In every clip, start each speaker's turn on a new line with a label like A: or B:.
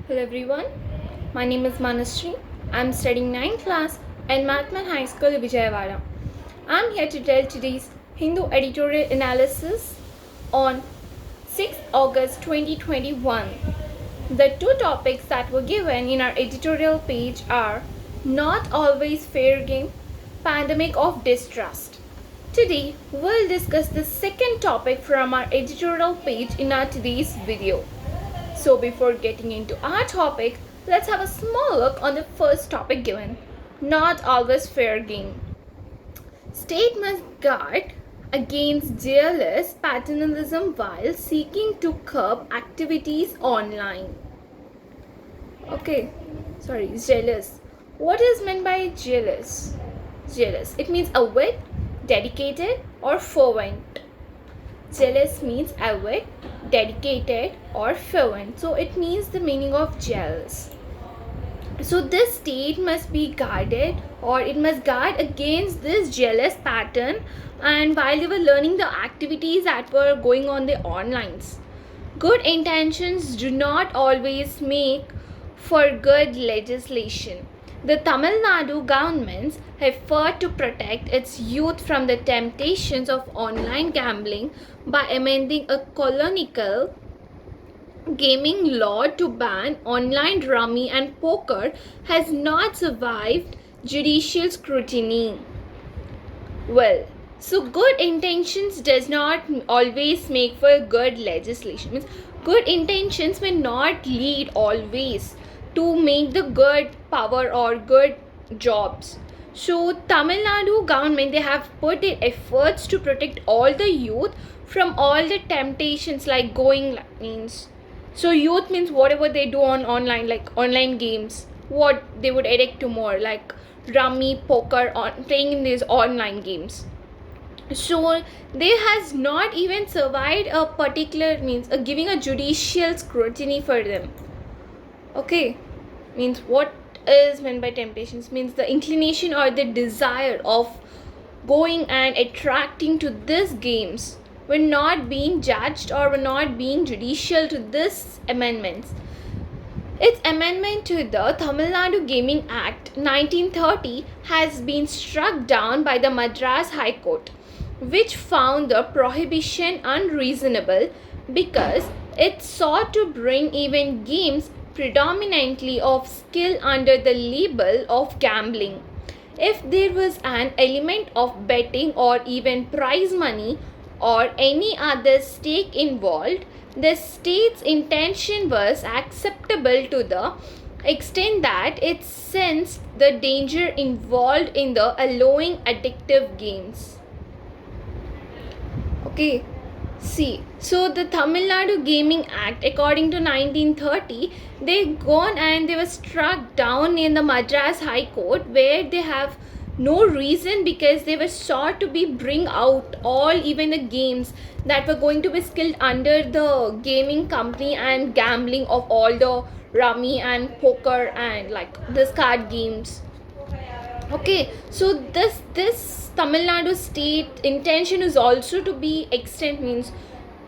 A: Hello everyone, my name is Manasri. I am studying 9th class in Mathman High School, Vijayawada. I am here to tell today's Hindu editorial analysis on 6th August 2021. The two topics that were given in our editorial page are Not Always Fair Game, Pandemic of Distrust. Today, we'll discuss the second topic from our editorial page in our today's video. So before getting into our topic, let's have a small look on the first topic given, not always fair game. State must guard against jealous paternalism while seeking to curb activities online. Okay, jealous. What is meant by jealous? Jealous. It means avid, dedicated, or fervent. Jealous means avid, dedicated, or fervent. So it means the meaning of jealous. So this state must be guarded, or it must guard against this jealous pattern, and while they were learning the activities that were going on the onlines. Good intentions do not always make for good legislation. The Tamil Nadu government's effort to protect its youth from the temptations of online gambling by amending a colonial gaming law to ban online rummy and poker has not survived judicial scrutiny. Well, so good intentions does not always make for good legislation. Means good intentions may not lead always to make the good power or good jobs. So Tamil Nadu government, they have put their efforts to protect all the youth from all the temptations like going means. So youth means whatever they do on online, like online games, what they would addict to more, like rummy, poker, on playing in these online games. So they has not even survived a particular means giving a judicial scrutiny for them. Okay, means what is meant by temptations means the inclination or the desire of going and attracting to these games were not being judged or were not being judicial to this amendments. Its amendment to the Tamil Nadu Gaming Act 1930 has been struck down by the Madras High Court, which found the prohibition unreasonable because it sought to bring even games predominantly of skill under the label of gambling. If there was an element of betting or even prize money or any other stake involved, the state's intention was acceptable to the extent that it sensed the danger involved in the allowing addictive games. Okay, see, so the Tamil Nadu Gaming Act, according to 1930, they gone and they were struck down in the Madras High Court, where they have no reason because they were sought to be bring out all even the games that were going to be skilled under the gaming company and gambling of all the rummy and poker and like this card games. Okay, so this Tamil Nadu state intention is also to be extent means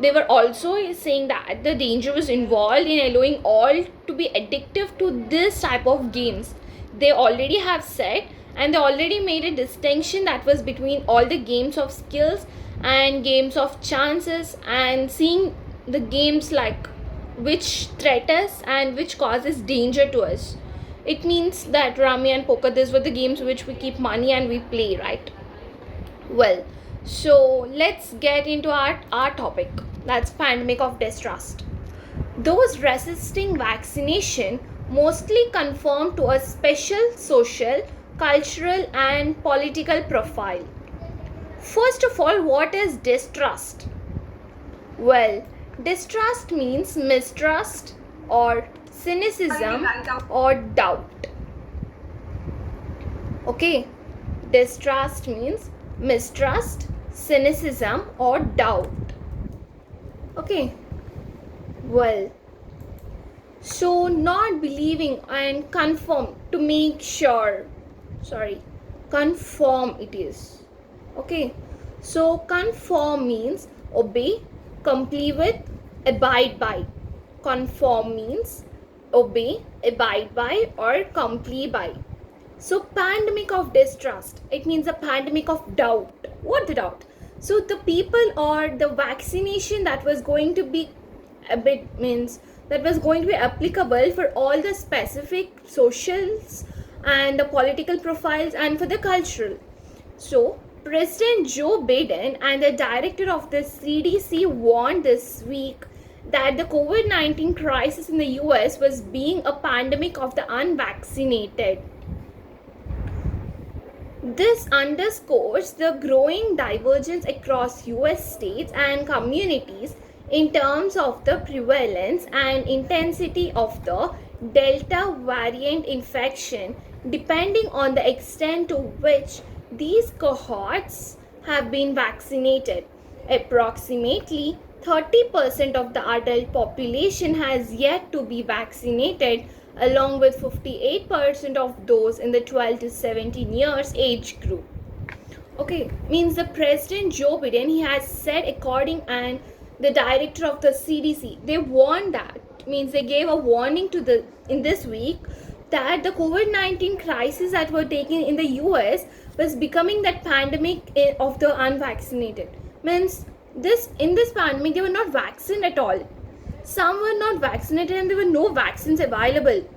A: they were also saying that the danger was involved in allowing all to be addictive to this type of games. They already have said and they already made a distinction that was between all the games of skills and games of chances, and seeing the games like which threat us and which causes danger to us. It means that rummy and poker, these were the games which we keep money and we play, right? Well, so let's get into our topic, that's pandemic of distrust. Those resisting vaccination mostly conform to a special social, cultural and political profile. First of all, what is distrust? Well, distrust means mistrust or cynicism or doubt. Okay, distrust means mistrust, cynicism or doubt. Okay, well, so not believing and confirm to make sure, conform it is. Okay, so conform means obey, comply with, abide by. Conform means obey, abide by, or comply by. So, pandemic of distrust, it means a pandemic of doubt. What the doubt? So, the people or the vaccination that was going to be a bit means that was going to be applicable for all the specific socials and the political profiles and for the cultural. So, President Joe Biden and the director of the CDC warned this week that the COVID 19 crisis in the US was being a pandemic of the unvaccinated. This underscores the growing divergence across US states and communities in terms of the prevalence and intensity of the Delta variant infection, depending on the extent to which these cohorts have been vaccinated. Approximately 30% of the adult population has yet to be vaccinated, along with 58% of those in the 12 to 17 years age group. Okay, means the President Joe Biden, he has said according, and the director of the CDC, they warned that, means they gave a warning to the in this week that the COVID-19 crisis that were taken in the US was becoming that pandemic of the unvaccinated. Means this in this pandemic they were not vaccinated at all. Some were not vaccinated and there were no vaccines available.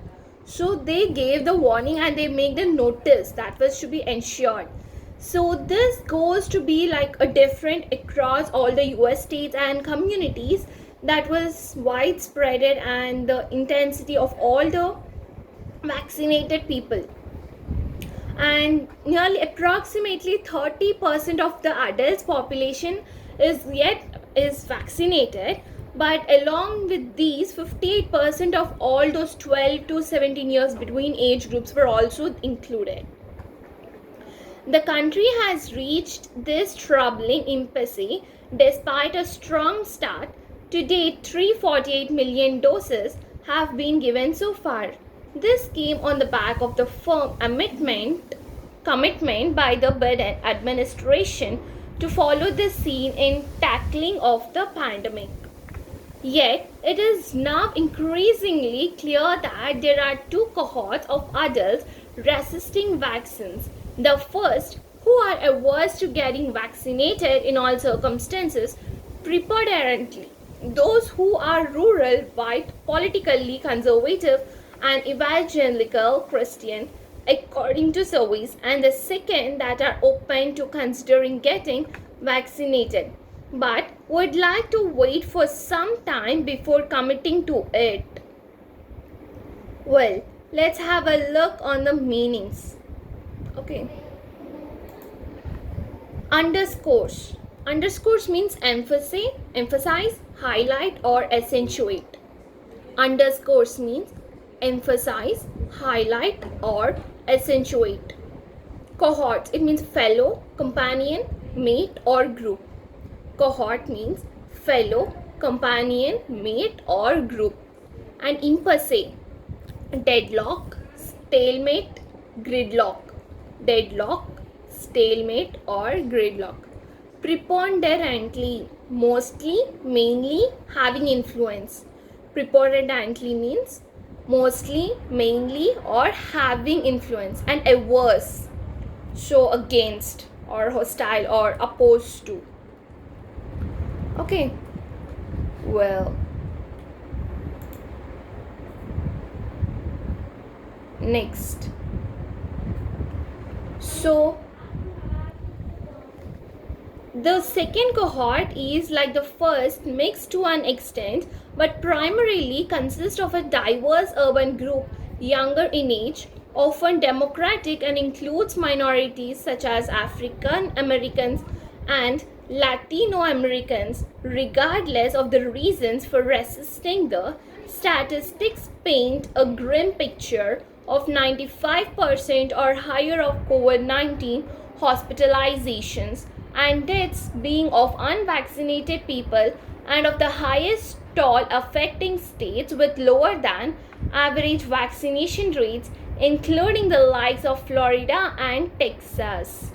A: So they gave the warning and they made the notice that was to be ensured. So this goes to be like a different across all the US states and communities, that was widespread, and the intensity of all the vaccinated people. And nearly approximately 30% of the adults population is vaccinated, but along with these 58% of all those 12 to 17 years between age groups were also included. The country has reached this troubling impasse despite a strong start. To date, 348 million doses have been given so far. This came on the back of the firm commitment by the Biden administration to follow the scene in tackling of the pandemic. Yet, it is now increasingly clear that there are two cohorts of adults resisting vaccines. The first, who are averse to getting vaccinated in all circumstances, preponderantly those who are rural, white, politically conservative, and evangelical Christian, according to surveys, and the second that are open to considering getting vaccinated, but would like to wait for some time before committing to it. Well, let's have a look on the meanings. Okay. Underscores. Underscores means emphasize, highlight, or accentuate. Underscores means emphasize, highlight, or accentuate. Cohorts, it means fellow, companion, mate, or group. Cohort means fellow, companion, mate, or group. And impasse, deadlock, stalemate, gridlock. Deadlock, stalemate, or gridlock. Preponderantly, mostly, mainly, having influence. Preponderantly means mostly, mainly, or having influence. And averse, so against, or hostile, or opposed to. Okay, well, next. So the second cohort is like the first, mixed to an extent, but primarily consists of a diverse urban group, younger in age, often democratic, and includes minorities such as African Americans and Latino Americans. Regardless of the reasons for resisting, the statistics paint a grim picture of 95% or higher of COVID-19 hospitalizations and deaths being of unvaccinated people, and of the highest toll affecting states with lower than average vaccination rates, including the likes of Florida and Texas.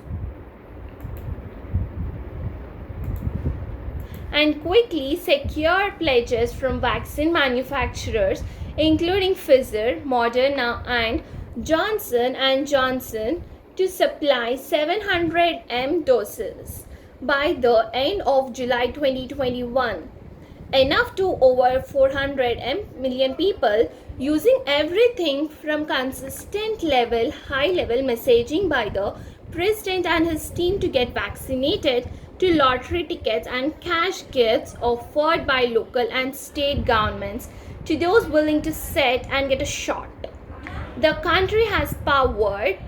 A: And quickly secure pledges from vaccine manufacturers including Pfizer, Moderna, and Johnson & Johnson, to supply 700 m doses by the end of July 2021, enough to over 400 million people, using everything from consistent high level messaging by the president and his team to get vaccinated, to lottery tickets and cash gifts offered by local and state governments to those willing to sit and get a shot. The country has powered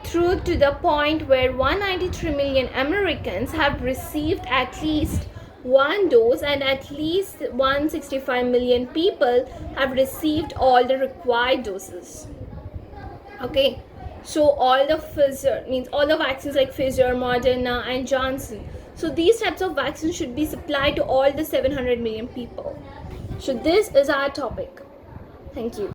A: through to the point where 193 million Americans have received at least one dose, and at least 165 million people have received all the required doses. Okay, so all the Pfizer means all the vaccines like Pfizer, Moderna, and Johnson. So these types of vaccines should be supplied to all the 700 million people. So this is our topic. Thank you.